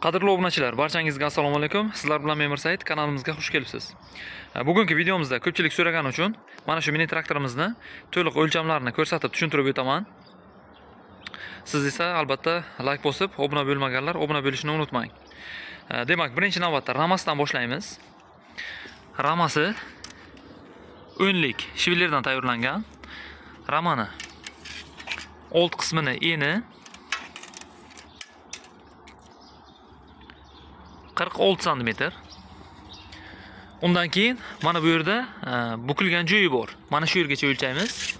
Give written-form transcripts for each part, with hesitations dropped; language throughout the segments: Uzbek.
Qadrli obunachilar, barchangizga assalomu alaykum. Sizlar bilan men Mirsaid, kanalimizga xush kelibsiz. Bugungi videomizda ko'pchilik so'ragani uchun mana shu mini traktorimizni to'liq o'lchamlarini ko'rsatib tushuntirib o'taman. Siz esa albatta like bosib, obuna bo'lmaganlar obuna bo'lishni unutmang. Demak, birinchi navbatda ramasdan boshlaymiz. Ramasi o'nlik shvillerdan tayyorlangan. Ramani old qismini eni 46 cm. Undan keyin mana bu yerda bukilgan joyi bor. Mana shu yergacha o'lchaymiz.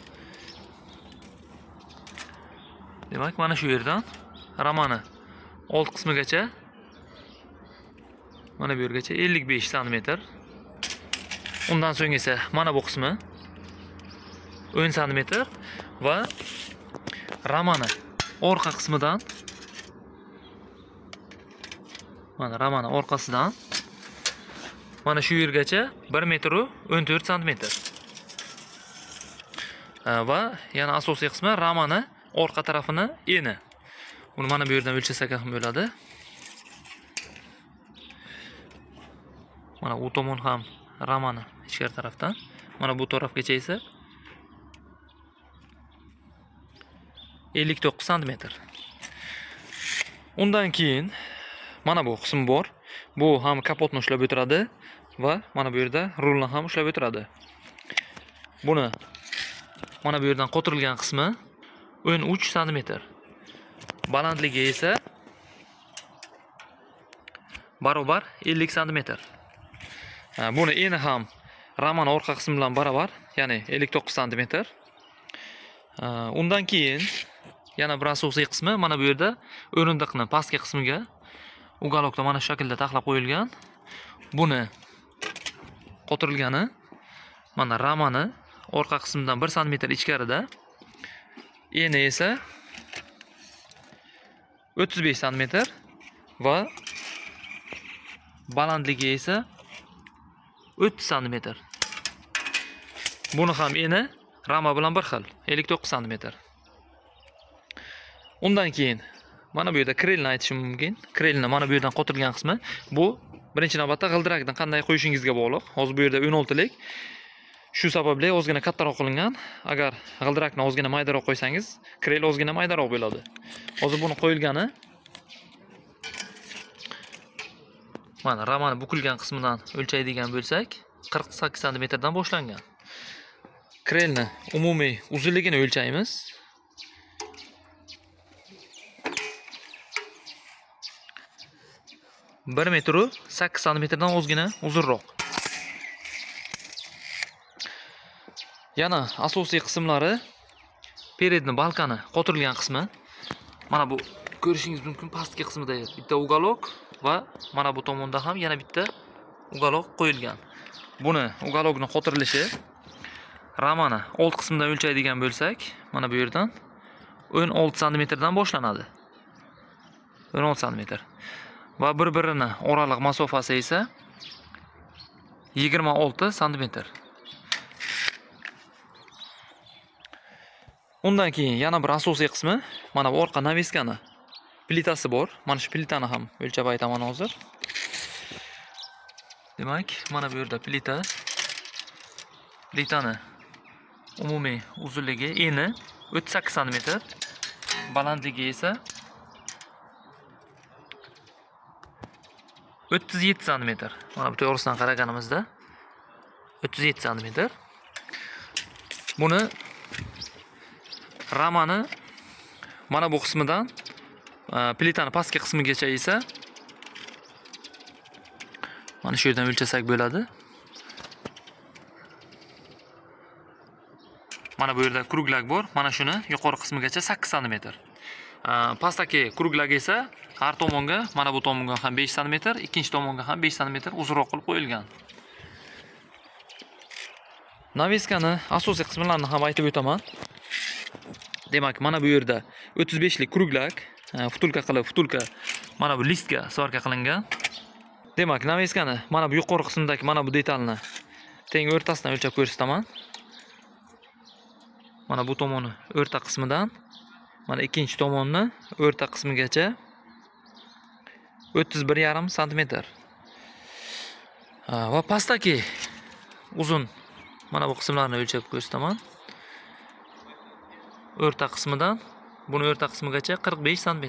Demak, mana shu yerdan ramani old qismigacha mana bu yergacha 55 cm. Undan so'ng esa mana bu qismi 10 cm va ramani orqa qismidan mana ramani orqasidan mana shu yergacha 1 metr 14 cm. Va yana asosiy qismi ramani orqa tarafini eni. Uni mana bu yerdan o'lchasak ham bo'ladi. Mana bu tomon ham ramani ichkari tarafdan, mana bu tarafgacha esa 59 cm. Undan keyin mana bu qism bor. Bu ham kapotni ushlab o'tiradi va mana bu yerda rulni ham ushlab o'tiradi. Buni mana bu yerdan qotirilgan qismi 13 cm. Balandligi esa barobar 50 cm. Buni eni ham ramani orqa qismi bilan barobar, ya'ni 59 cm. Undan keyin yana bir asosiy qismi mana bu yerda o'rindiqning pastki qismiga ugalokda mana shu shaklda taxlab qo'yilgan. Buni qotirilgani mana ramani orqa qismidan 1 cm ichkarida. Eni esa 35 cm va balandligi esa 30 cm. Buni ham eni rama bilan bir xil, 59 cm. Undan keyin mana bu yerda krelni aytishim mumkin. Krelni mana bu yerdan qotirilgan qismi. Bu birinchi navbatda g'ildirakdan qanday qo'yishingizga bog'liq. Hozir bu yerda 16 lik. Shu sababli ozgina kattaroq qilingan. Agar g'ildirakni ozgina maydaroq qo'ysangiz, krel ozgina maydaroq bo'ladi. Hozir buni qo'yilgani mana ramani bukilgan qismidan o'lchaydigan bo'lsak, 48 cm dan boshlangan. Krelni umumiy uzunligini o'lchaymiz. Bir metr 8 cm dan ozgina uzunroq. Yana asosiy qismlari peredni balkani qotirilgan qismi. Mana bu ko'rishingiz mumkin, pastki qismida bitta ugalok va mana bu tomonda ham yana bitta ugalok qo'yilgan. Buni ugalokning qotirilishi ramani old qismidan o'lchaydigan bo'lsak, mana bu yerdan 16 cm dan boshlanadi. 16 cm. Va bir-birini oraliq masofasi esa 26 cm. Undan keyin yana bir asosiy qismi mana bu orqa naviskani plitasi bor. Mana shu plitani ham o'lchab aytaman hozir. Demak, mana bu yerda plita. Plitani umumiy uzunligi eni 38 cm, balandligi esa 37 cm. Mana bu to'g'risidan qaraganimizda 37 cm. Buni ramani mana bu qismidan plitani pastki qismigacha esa mana shu yerdan o'lchasak bo'ladi. Mana bu yerda kruglak bor. Mana shuni yuqori qismigacha 8 cm. Pastdagi kruglak esa har tomonga, mana bu tomonga ham 5 cm, ikkinchi tomonga ham 5 cm uzunroq qilib qo'yilgan. Naviskani asosiy qismlarini ham aytib o'taman. Demak, mana bu yerda 35 lik kruglak, futulka mana bu listga svarka qilingan. Demak, naviskani mana bu yuqori qismidagi mana bu detalni teng o'rtasidan o'lchab ko'rsataman. Mana bu tomoni o'rta qismidan mana ikkinchi tomonni o'rta qismigacha 31,5 sm. Va pastdagi uzun mana bu qismlarni o'lchab ko'rsataman. O'rta qismidan buni o'rta qismigacha 45 sm.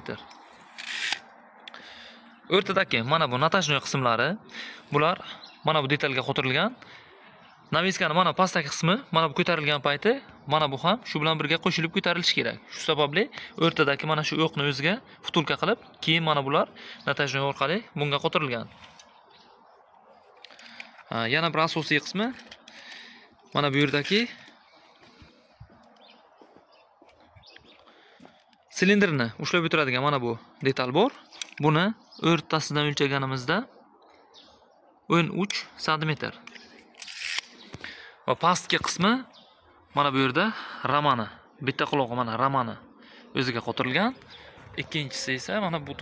O'rtadagi mana bu natashnoy qismlari, bular mana bu detalga qo'tirilgan. Naviskani mana pastdagi qismi, mana bu ko'tarilgan payti, mana bu ham shu bilan birga qo'shilib ko'tarilishi kerak. Shu sababli o'rtadagi mana shu o'qni o'ziga vtulka qilib, keyin mana bular natashnoy orqali bunga qo'tirilgan. Yana bir asosiy qismi mana bu yerdagi silindrni ushlab o'tiradigan mana bu detal bor. Buni o'rtasidan o'lchaganimizda 13 sm. Va pastki qismi mana bu yerda ramani, bitta qulog'i mana ramani o'ziga qo'tirilgan. Ikkinchisi esa mana bu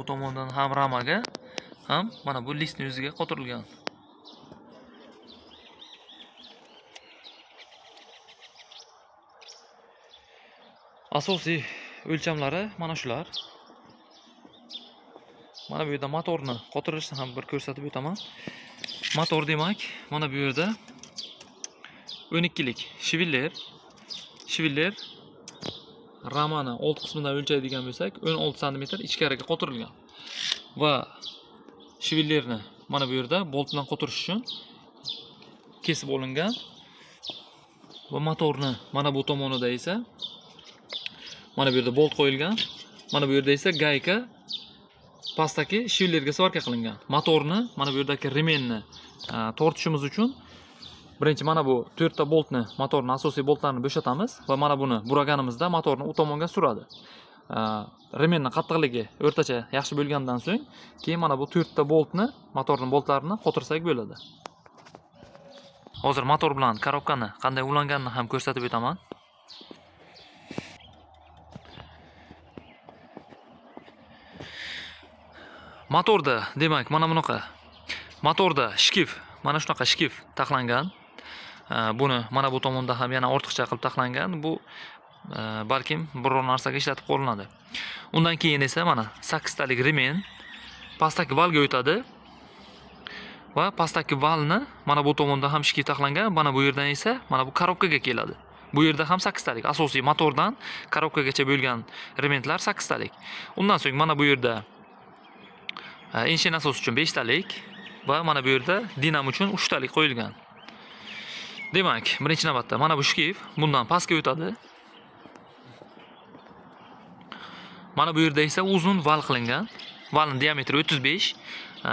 tomondan ham ramaga, ham mana bu listni o'ziga qo'tirilgan. Asosiy o'lchamlari mana shular. Mana bu yerda motorni qo'tirishni ham bir ko'rsatib o'taman. Motor demak, mana bu yerda 12 lik shiviller ramani old qismidan o'lchaydigan bo'lsak, 16 sm ichkariga qo'tirilgan. Va shivillerni mana bu yerda bolt bilan qo'tirish uchun kesib olingan. Va motorni mana bu tomonida esa mana bu yerda bolt qo'yilgan. Mana bu yerda esa gayka pastdagi shivillerga svarka qilingan. Motorni mana bu yerdagi remenni tortishimiz uchun birinchi mana bu 4 ta boltni, motorning asosiy boltlarini bo'shatamiz va mana buni buraganimizda motorni u tomonga suradi. Remenning qattiqligi o'rtacha yaxshi bo'lgandan so'ng, keyin mana bu 4 ta boltni, motorning boltlarini qo'tirsak bo'ladi. Hozir motor bilan korobkani qanday ulanganini ham ko'rsatib o'taman. Motorda demak mana bunaqa. Motorda shkif, mana shunaqa shkif taxlangan. Buni mana bu tomonda ham yana ortiqcha qilib taxlangan. Bu balkim biror narsaga ishlatib qo'llanadi. Undan keyin esa mana 8 talik remen pastdagi valga o'tadi. Va pastdagi valni mana bu tomonda ham shkif taxlangan. Mana bu yerdan esa mana bu korobkaga keladi. Bu yerda ham 8 talik. Asosiy motordan korobkagacha bo'lgan rementlar 8 talik. Undan so'ng mana bu yerda inshin asos uchun 5 talik va mana bu yerda dinamo uchun 3 talik qo'yilgan. Demak, birinchi navbatda mana bu shkif bundan pastga o'tadi. Mana bu yerda esa uzun val qilingan. Valning diametri 35.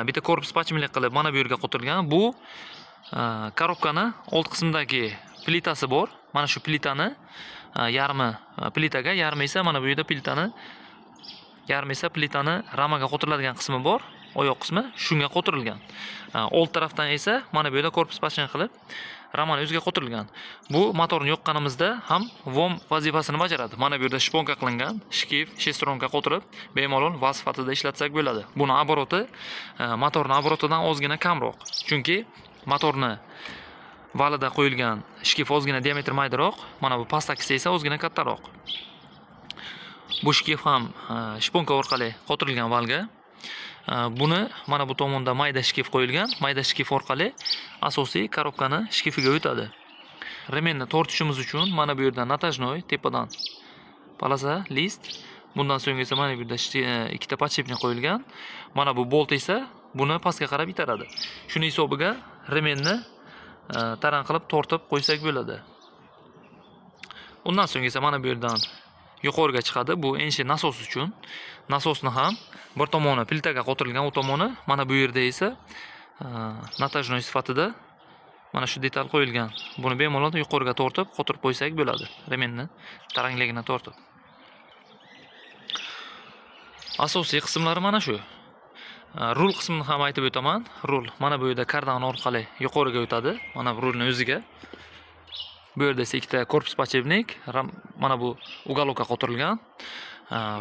Bitta korpus pachimlik qilib mana bu yerga qo'tirilgan. Bu korobkani old qismidagi plitasi bor. Mana shu plitani yarmi plitaga, yarmi esa mana bu yerda plitani ramaga qo'tiriladigan qismi bor. Oyoq qismi shunga qo'tirilgan. Old tarafdan esa mana bu yerda korpus pachim qilib ramani o'ziga qo'tirilgan. Bu motorni yoqqanimizda ham vom vazifasini bajaradi. Mana bu yerda shponka qilingan, shkif, shestronka qo'tirib, bemalol vaz sifatida ishlatsak bo'ladi. Buni oboroti motorning oborotidan ozgina kamroq. Chunki motorni valida qo'yilgan shkif ozgina diametri maydaroq, mana bu pastdagisi esa ozgina kattaroq. Bu shkif ham shponka orqali qo'tirilgan valga. Buni mana bu tomonda mayda shkif qo'yilgan. Mayda shkif orqali asosiy korobkani shkifiga o'tadi. Remenni tortishimiz uchun mana bu yerda natashnoy tepadan polasa, list. Bundan so'ng esa mana bu yerda ikkita podshipnik qo'yilgan. Mana bu bolt esa buni pastga qarab itaradi. Shuning hisobiga remenni taran qilib tortib qo'ysak bo'ladi. Undan so'ng esa mana bu yerdan yuqoriga chiqadi. Bu inshin nasos uchun. Nasosni ham bir tomoni plitaga qo'tirilgan, u tomoni mana bu yerda esa natashnoy sifatida mana shu detal qo'yilgan. Buni bemalol yuqoriga tortib, qo'tirib qo'ysak bo'ladi. Remenni tarangligini tortib. Asosiy qismlari mana shu. Rul qismini ham aytib o'taman. Rul mana bu yerda kardan orqali yuqoriga o'tadi. Mana bu rulni o'ziga. Bu yerda esa ikkita korpus podshipnik, mana bu uголокка qo'tirilgan.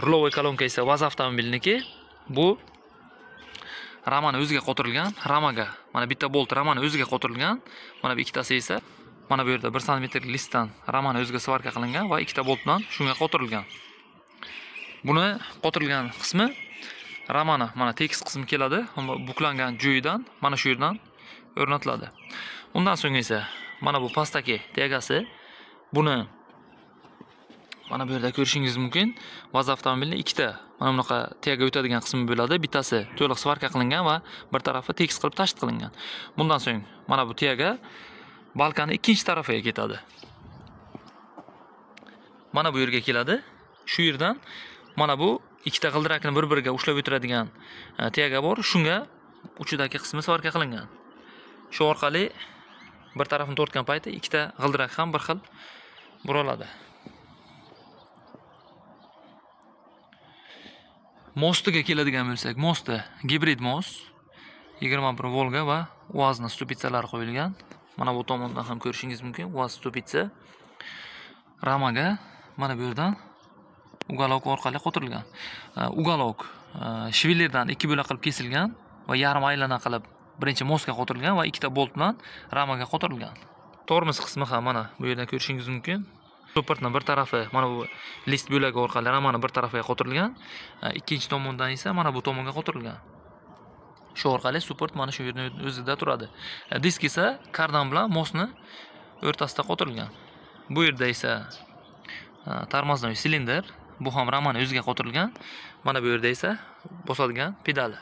Rulovoy kolonka esa vaz avtomobilniki. Bu ramani o'ziga qo'tirilgan. Ramaga mana bitta bolt ramani o'ziga qo'tirilgan. Mana bu ikkitasi esa mana bu yerda 1 sm listdan ramani o'ziga svarka qilingan va ikkita boltdan shunga qo'tirilgan. Buni qotirilgan qismi ramani mana tekis qismi keladi. Buklangan joyidan mana shu yerdan o'rnatiladi. Undan so'ng esa mana bu pastdagi tegasi buni mana bu yerda ko'rishingiz mumkin. Vaz avtomobilning ikkita mana bunaqa tega o'tadigan qismi bo'ladi. Bittasi to'liq svarka qilingan va bir tarafi tekis qilib tashit qilingan. Bundan so'ng mana bu tega balkani ikkinchi tarafiga ketadi. Mana bu yerga keladi. Shu yerdan mana bu ikkita g'ildirakni bir-biriga ushlab o'tiradigan tega bor. Shunga uchidagi qismi svarka qilingan. Shu orqali bir tarafini tortgan payti ikkita g'ildirak ham bir xil buraladi. Mostiga keladigan bo'lsak, mosti gibrid most 21 Volga va UAZning stupitsalari qo'yilgan. Mana bu tomondan ham ko'rishingiz mumkin. UAZ stupitsa ramaga mana bu yerdan ugalok orqali qotirilgan. Ugalok shvillerdan 2 bo'la qilib kesilgan va yarim aylana qilib birinchi mostga qotirilgan va ikkita bolt bilan ramaga qotirilgan. Tormoz qismi ham mana bu yerda ko'rishingiz mumkin. Supportning bir tarafi mana bu list bo'lagi orqali ramani bir tarafiga qotirilgan, ikkinchi tomondan esa mana bu tomonga qotirilgan. Shu orqali support mana shu yerning o'zida turadi. Disk esa kardan bilan mostni o'rtasida qotirilgan. Bu yerda esa tormoznoy silindr, bu ham ramani o'ziga qotirilgan. Mana bu yerda esa bosadigan pedali.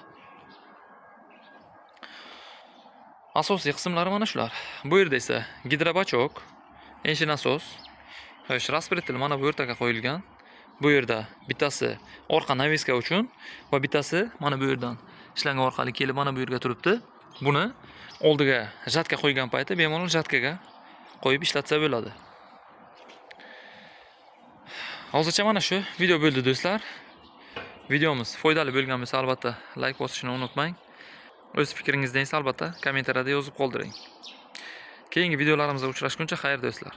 Asosiy qismlari mana shular. Bu yerda esa gidrobachok, enshi nasos, raspretel mana bu o'rtaga qo'yilgan. Bu yerda bittasi orqa naviska uchun va bittasi mana bu yerdan ishlangan orqali kelib mana bu yerga turibdi. Buni oldiga jatka qo'ygan payti bemalol jatkaga qo'yib ishlatsa bo'ladi. Hozircha mana shu video bo'ldi do'stlar. Videomiz foydali bo'lgan bo'lsa albatta like bosishni unutmang. O'z fikringizni esa albatta kommentariyada yozib qoldiring. Keyingi videolarimizda uchrashguncha xayr do'stlar.